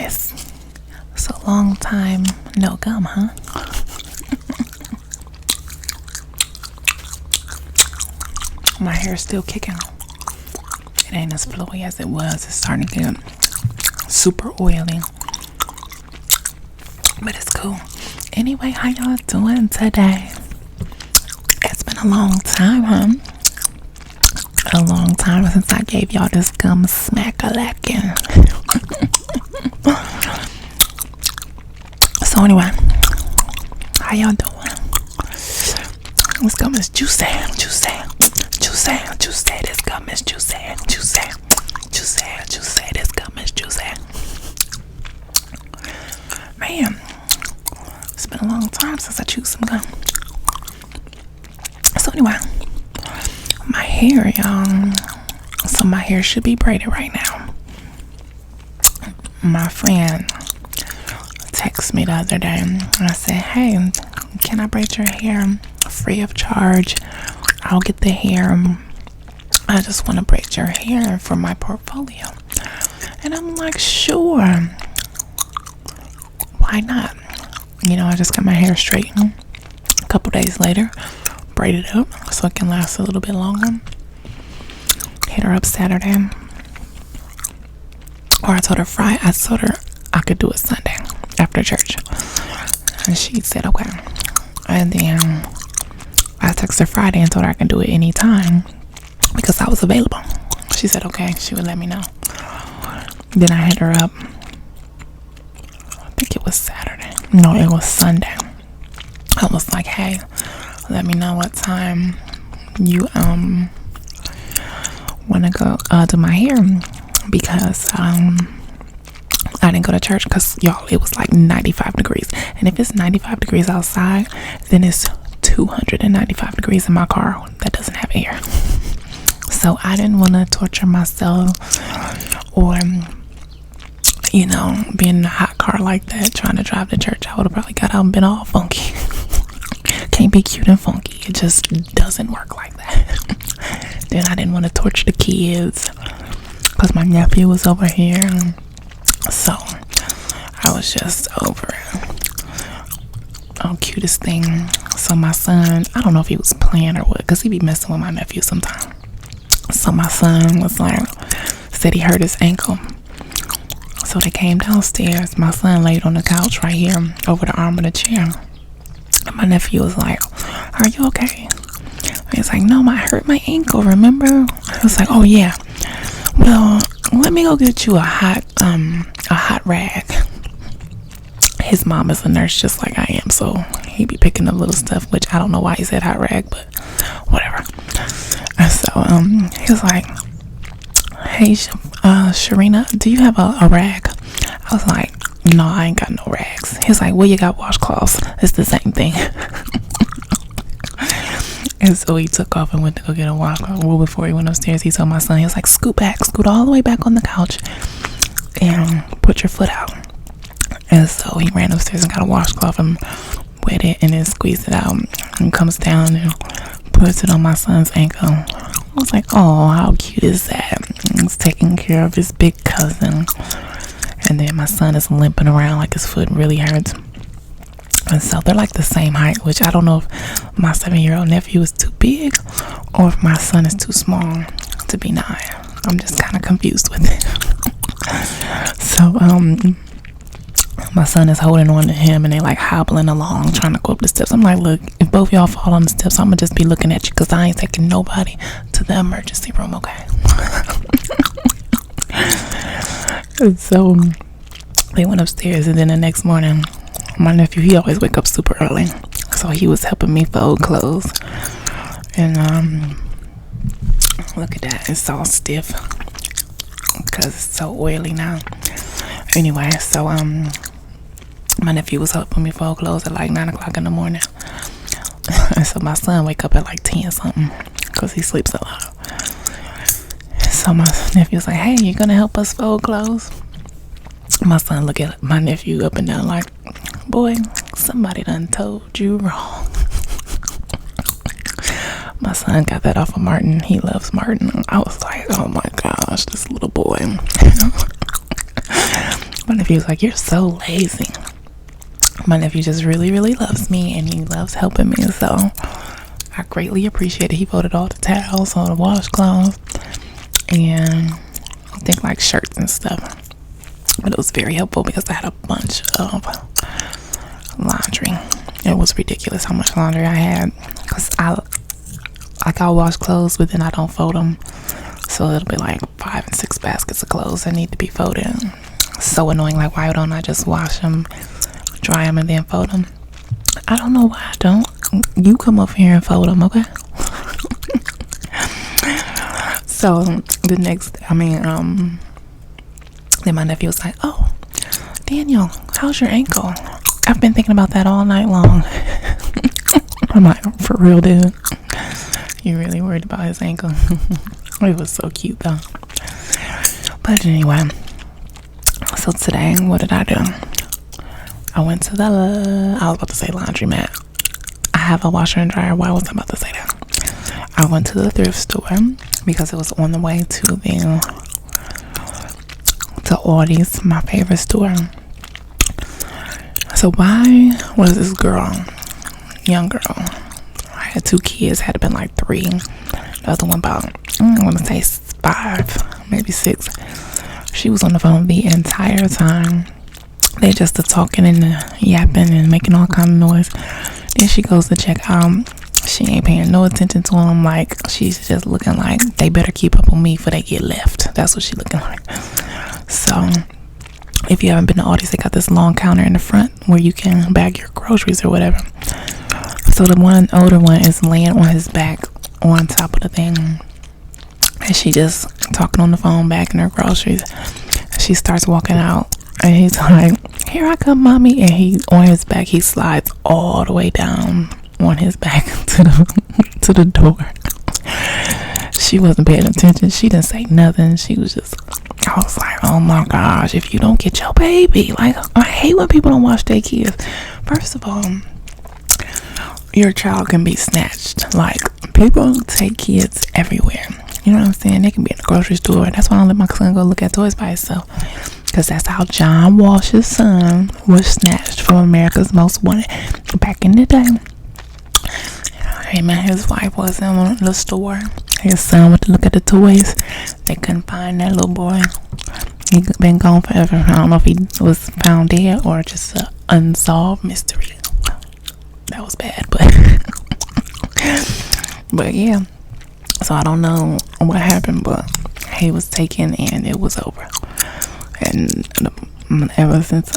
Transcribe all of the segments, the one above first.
goodness. It's a long time no gum, huh? My hair's still kicking. It ain't as flowy as it was. It's starting to get super oily. But it's cool. Anyway, how y'all doing today? It's been a long time, huh? A long time since I gave y'all this gum smack-a-lackin'. So anyway, how y'all doing? This gum is juicy. This gum is juicy. This gum is juicy. Man, it's been a long time since I chewed some gum. So anyway, my hair, y'all. So my hair should be braided right now. My friend texted me the other day and I said, hey, can I braid your hair free of charge? I'll get the hair. I just want to braid your hair for my portfolio. And I'm like, sure. Why not? You know, I just got my hair straightened a couple days later, braided up so it can last a little bit longer. Hit her up Saturday. Or I told her I could do it Sunday after church. And she said, okay. And then I texted her Friday and told her I can do it anytime because I was available. She said, okay, she would let me know. Then I hit her up. I think it was Saturday. No, it was Sunday. I was like, hey, let me know what time you want to go do my hair because I didn't go to church because y'all, it was like 95 degrees, and if it's 95 degrees outside, then it's 295 degrees in my car that doesn't have air. So I didn't want to torture myself or, you know, be in a hot car like that trying to drive to church. I would have probably got out and been all funky. Can't be cute and funky. It just doesn't work like that. Then I didn't want to torture the kids because my nephew was over here. So I was just over it. Oh, cutest thing. So my son, I don't know if he was playing or what, because he be messing with my nephew sometimes. So my son was like, said he hurt his ankle. So they came downstairs. My son laid on the couch right here over the arm of the chair. And my nephew was like, are you okay? And he's like, no, I hurt my ankle, remember? I was like, oh yeah. Well, let me go get you a hot rag. His mom is a nurse just like I am, so he be picking up little stuff, which I don't know why he said hot rag, but whatever. And so he was like, hey, Sharina, do you have a rag? I was like, no, I ain't got no rags. He was like, well, you got washcloths. It's the same thing. And so he took off and went to go get a washcloth. Well, before he went upstairs, he told my son, he was like, scoot all the way back on the couch and put your foot out. And so he ran upstairs and got a washcloth and wet it and then squeezed it out and comes down and puts it on my son's ankle. I was like, oh, how cute is that? He's taking care of his big cousin. And then my son is limping around like his foot really hurts. And so they're like the same height, which I don't know if my 7-year-old nephew is too big or if my son is too small to be 9. I'm just kind of confused with it. So my son is holding on to him and they like hobbling along trying to go up the steps. I'm like, look, if both y'all fall on the steps, I'm gonna just be looking at you because I ain't taking nobody to the emergency room, okay? So they went upstairs, and then the next morning my nephew, he always wake up super early, so he was helping me fold clothes. And look at that, it's all stiff because it's so oily now. Anyway, so my nephew was helping me fold clothes at like 9 o'clock in the morning. And so my son wake up at like 10 something because he sleeps a lot. So my nephew was like, hey, you gonna help us fold clothes? My son look at my nephew up and down like, boy, somebody done told you wrong. My son got that off of Martin. He loves Martin. I was like, oh my gosh, this little boy. My nephew was like, "You're so lazy." My nephew just really, really loves me, and he loves helping me, so I greatly appreciate it. He folded all the towels, all the washcloths, and I think like shirts and stuff. But it was very helpful because I had a bunch of laundry. It was ridiculous how much laundry I had, because I'll wash clothes, but then I don't fold them, so it'll be like 5 and 6 baskets of clothes that need to be folded. So annoying. Like, why don't I just wash them, dry them, and then fold them? I don't know why I don't. You come up here and fold them, okay? So the next, then my nephew was like, "Oh, Daniel, how's your ankle? I've been thinking about that all night long." I'm like, "For real, dude? You really worried about his ankle?" It was so cute though. But anyway, so today, what did I do? I went to I was about to say laundromat. I have a washer and dryer. Why was I about to say that? I went to the thrift store because it was on the way to Aldi's, my favorite store. So why was this girl, young girl, I had 2 kids, had been like 3. The other one about, I want to say 5, maybe 6. She was on the phone the entire time. They just talking and yapping and making all kind of noise. Then she goes to check out. She ain't paying no attention to them. Like, she's just looking like they better keep up on me before they get left. That's what she looking like. So if you haven't been to Aldi's, they got this long counter in the front where you can bag your groceries or whatever. So the one older one is laying on his back on top of the thing, and she just talking on the phone, bagging her groceries. She starts walking out, and he's like, "Here I come, mommy." And he, on his back, he slides all the way down on his back to the door. She wasn't paying attention. She didn't say nothing. She was just, I was like, "Oh my gosh, if you don't get your baby." Like, I hate when people don't watch their kids. First of all, your child can be snatched. Like, people take kids everywhere. You know what I'm saying? They can be in the grocery store. That's why I don't let my son go look at toys by himself, because that's how John Walsh's son was snatched from America's Most Wanted back in the day. Him and his wife was in the store. His son went to look at the toys. They couldn't find that little boy. He'd been gone forever. I don't know if he was found dead or just an unsolved mystery. That was bad, but yeah. So I don't know what happened, but he was taken and it was over. And ever since,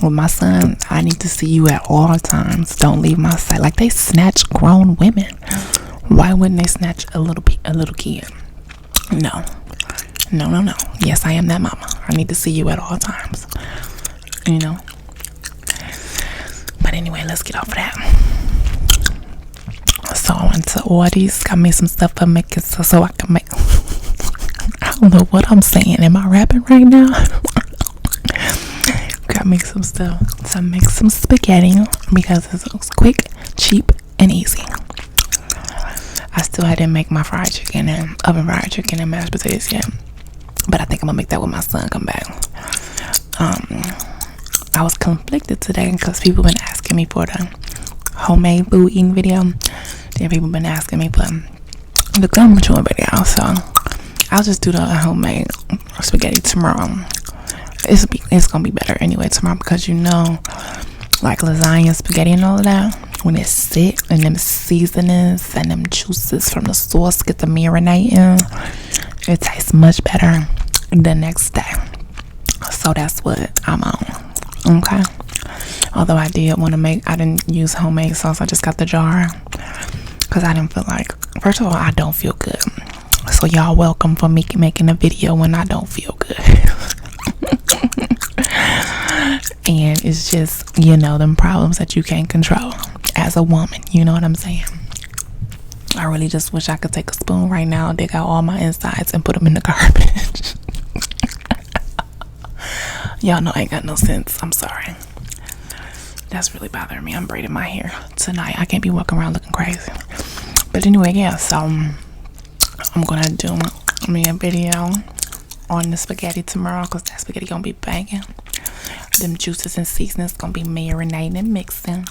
with my son, I need to see you at all times. Don't leave my sight. Like, they snatch grown women. Why wouldn't they snatch a little kid? No. Yes, I am that mama. I need to see you at all times. You know. But anyway, let's get off of that. So I went to Aldi's, got me some stuff to make it so I can make. I don't know what I'm saying. Am I rapping right now? Got me some stuff to make some spaghetti because it's quick, cheap, and easy. I still didn't make my fried chicken and oven fried chicken and mashed potatoes yet, but I think I'm gonna make that when my son come back. I was conflicted today because people been asking me for the homemade food eating video. Then people been asking me for the gum chewing video, so I'll just do the homemade spaghetti tomorrow. It's gonna be better anyway tomorrow, because like lasagna, spaghetti, and all of that, when it's sit and them seasonings and them juices from the sauce get the marinating, it tastes much better the next day. So that's what I'm on. Okay. Although I didn't use homemade sauce. I just got the jar because I didn't feel like, first of all, I don't feel good. So y'all welcome for me making a video when I don't feel good. And it's just, them problems that you can't control as a woman. You know what I'm saying? I really just wish I could take a spoon right now, dig out all my insides, and put them in the garbage. Y'all know I ain't got no sense. I'm sorry. That's really bothering me. I'm braiding my hair tonight. I can't be walking around looking crazy. But anyway, yeah, so I'm gonna do me a video on the spaghetti tomorrow, because that spaghetti gonna be banging. Them juices and seasonings gonna be marinating and mixing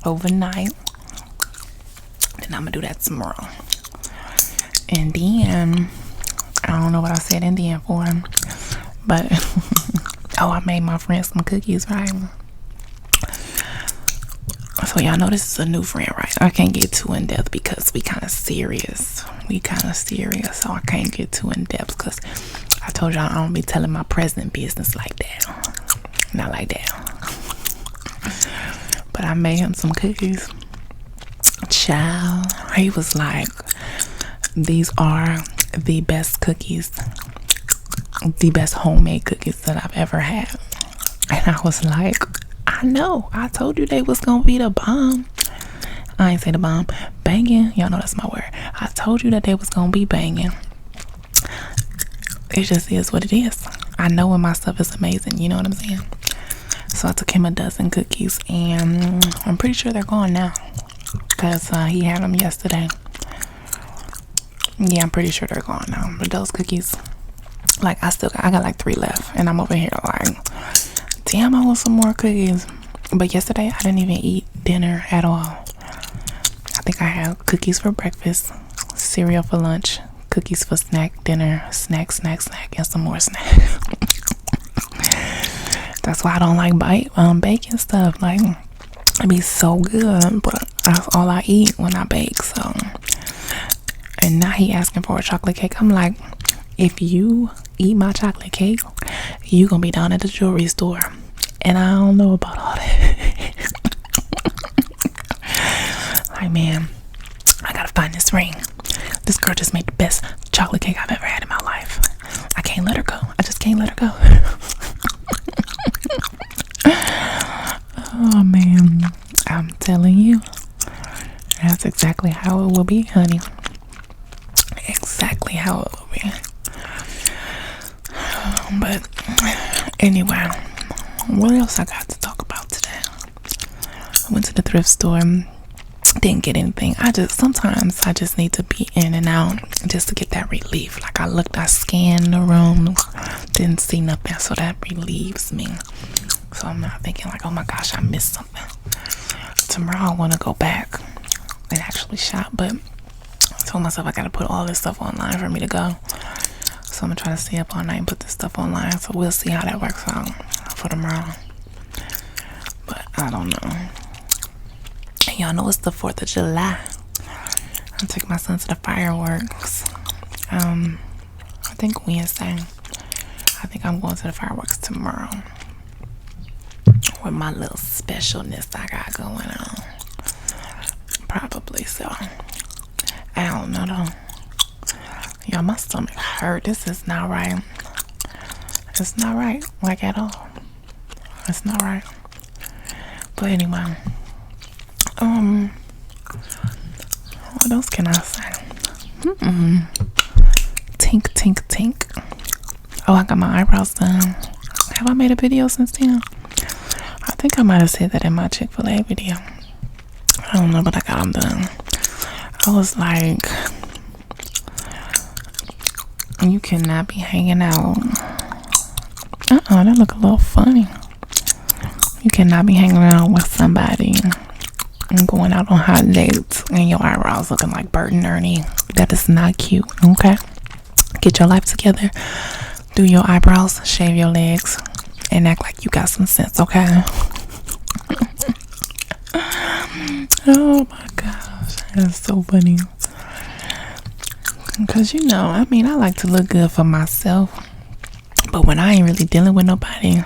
overnight. Then I'm gonna do that tomorrow. And then I don't know what I said in the end for him, but oh, I made my friend some cookies, right? So y'all know this is a new friend, right? I can't get too in depth because we kind of serious. So I can't get too in depth because I told y'all I don't be telling my present business like that. Not like that. But I made him some cookies. Child, he was like, these are the best cookies, the best homemade cookies that I've ever had. And I was like, I know, I told you they was gonna be the bomb. I ain't say the bomb, banging. Y'all know that's my word. I told you that they was gonna be banging. It just is what it is. I know when my stuff is amazing, you know what I'm saying? So I took him a dozen cookies, and I'm pretty sure they're gone now, because he had them yesterday. Yeah, I'm pretty sure they're gone now. But those cookies, like, I got like 3 left, and I'm over here like, damn, I want some more cookies. But yesterday I didn't even eat dinner at all. I think I had cookies for breakfast, cereal for lunch, cookies for snack, dinner, snack, and some more snack. That's why I don't like baking stuff. Like, it be so good, but that's all I eat when I bake. So, and now he asking for a chocolate cake. I'm like, if you eat my chocolate cake, you gonna be down at the jewelry store, and I don't know about all that. Like, man, I gotta find this ring. This girl just made the best chocolate cake I've ever had in my life. I can't let her go. I just can't let her go. Oh man, I'm telling you, that's exactly how it will be, honey. Exactly how it will be. But anyway, what else I got to talk about today? I went to the thrift store, didn't get anything. Sometimes I just need to be in and out just to get that relief. Like, I scanned the room, didn't see nothing, so that relieves me. So I'm not thinking like, oh my gosh, I missed something. Tomorrow I want to go back and actually shop, but I told myself I gotta put all this stuff online for me to go. So I'm gonna try to stay up all night and put this stuff online. So we'll see how that works out for tomorrow. But I don't know. Y'all know it's the 4th of July. I took my son to the fireworks. I think Wednesday. I think I'm going to the fireworks tomorrow with my little specialness I got going on. Probably so. I don't know though. Y'all, my stomach hurt. This is not right. It's not right, like, at all. It's not right. But anyway, what else can I say? Tink. Oh, I got my eyebrows done. Have I made a video since then? I think I might have said that in my Chick-fil-A video. I don't know, but I got them done. I was like, you cannot be hanging out. That look a little funny. You cannot be hanging out with somebody and going out on hot dates and your eyebrows looking like Bert and Ernie. That is not cute, okay? Get your life together. Do your eyebrows, shave your legs, and act like you got some sense, okay? Oh my gosh, that's so funny. Because, I like to look good for myself, but when I ain't really dealing with nobody,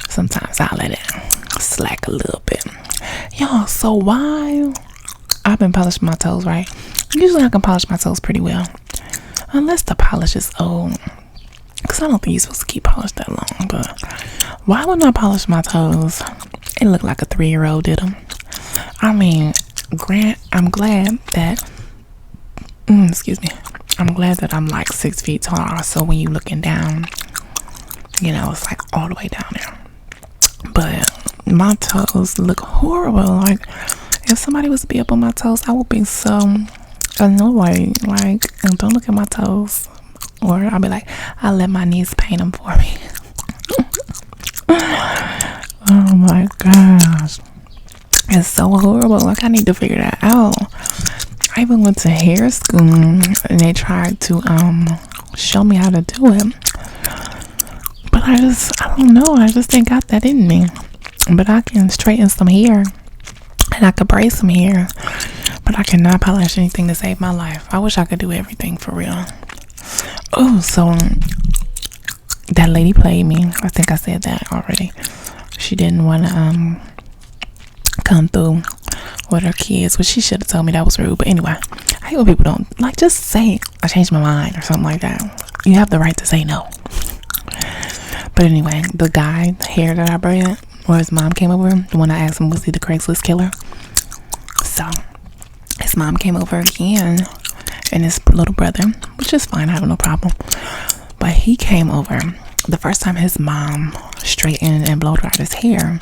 sometimes I let it slack a little bit. Y'all, so why? I've been polishing my toes, right? Usually I can polish my toes pretty well, unless the polish is old, because I don't think you're supposed to keep polish that long. But why when I polish my toes, it looked like a 3-year-old did them? I'm glad that I'm glad that I'm like 6 feet tall, so when you looking down, it's like all the way down there. But my toes look horrible. Like, if somebody was to be up on my toes, I would be so annoyed. Like, don't look at my toes. Or I'll be like, I'll let my niece paint them for me. Oh my gosh. It's so horrible. Like, I need to figure that out. I even went to hair school and they tried to show me how to do it. But I don't know. I just ain't got that in me. But I can straighten some hair and I could braid some hair. But I cannot polish anything to save my life. I wish I could do everything for real. Oh, so that lady played me. I think I said that already. She didn't want to come through with her kids, which she should have told me. That was rude. But anyway, I hate when people don't, like, just say I changed my mind or something like that. You have the right to say no. But anyway, the guy, the hair that I braided, where his mom came over, the one I asked him, was he the Craigslist killer? So his mom came over again, and his little brother, which is fine, I have no problem. But he came over the first time. His mom straightened and blow dried his hair,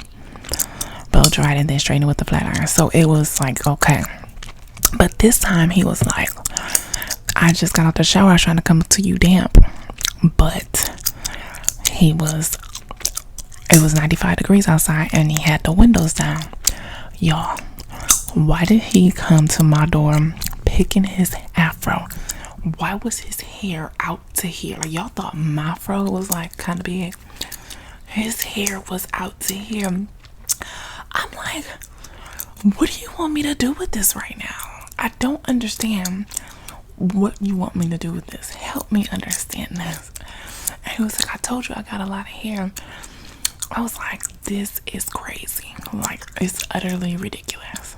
blow dried and then straightened with the flat iron. So it was like, okay. But this time he was like, I just got out the shower, I was trying to come to you damp. But it was 95 degrees outside and he had the windows down. Y'all, why did he come to my door picking his afro? Why was his hair out to here? Like, y'all thought my fro was like kind of big. His hair was out to here. I'm like, what do you want me to do with this right now? I don't understand what you want me to do with this. Help me understand this. And he was like, I told you I got a lot of hair. I was like, this is crazy. Like, it's utterly ridiculous.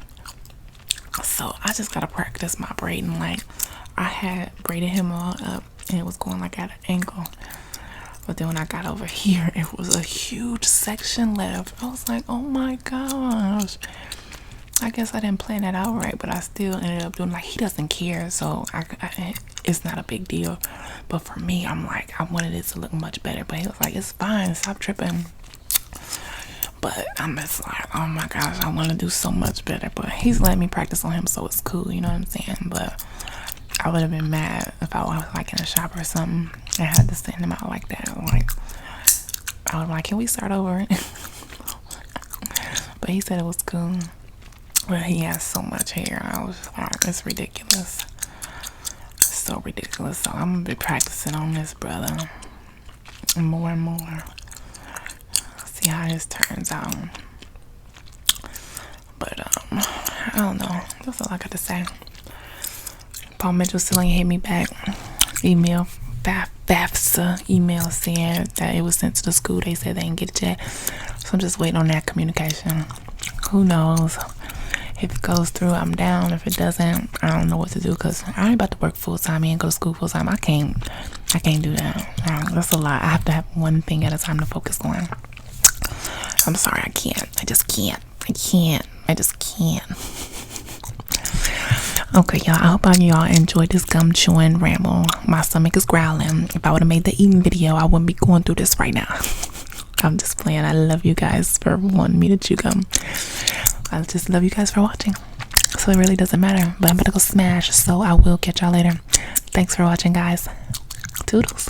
So I just gotta practice my braiding. Like, I had braided him all up and it was going like at an angle. But then when I got over here, it was a huge section left. I was like, oh my gosh. I guess I didn't plan that out right, but I still ended up doing, like, he doesn't care, so it's not a big deal. But for me, I'm like, I wanted it to look much better. But he was like, it's fine, stop tripping. But I'm just like, oh my gosh, I want to do so much better. But he's letting me practice on him, so it's cool, you know what I'm saying? But I would have been mad if I was like in a shop or something and had to send him out like that. Like, I was like, can we start over? But he said it was cool. But he has so much hair. I was like, it's ridiculous. So ridiculous. So I'm gonna be practicing on this brother more and more. See how this turns out. But I don't know. That's all I got to say. Paul Mitchell still ain't hit me back. Email FAFSA email saying that it was sent to the school. They said they didn't get it yet. So I'm just waiting on that communication. Who knows? If it goes through, I'm down. If it doesn't, I don't know what to do, because I ain't about to work full time and go to school full time. I can't do that. That's a lot. I have to have one thing at a time to focus on. I'm sorry, I can't. I just can't. I just can't. Okay, y'all. I hope y'all enjoyed this gum chewing ramble. My stomach is growling. If I would have made the eating video, I wouldn't be going through this right now. I'm just playing. I love you guys for wanting me to chew gum. I just love you guys for watching. So it really doesn't matter. But I'm about to go smash. So I will catch y'all later. Thanks for watching, guys. Toodles.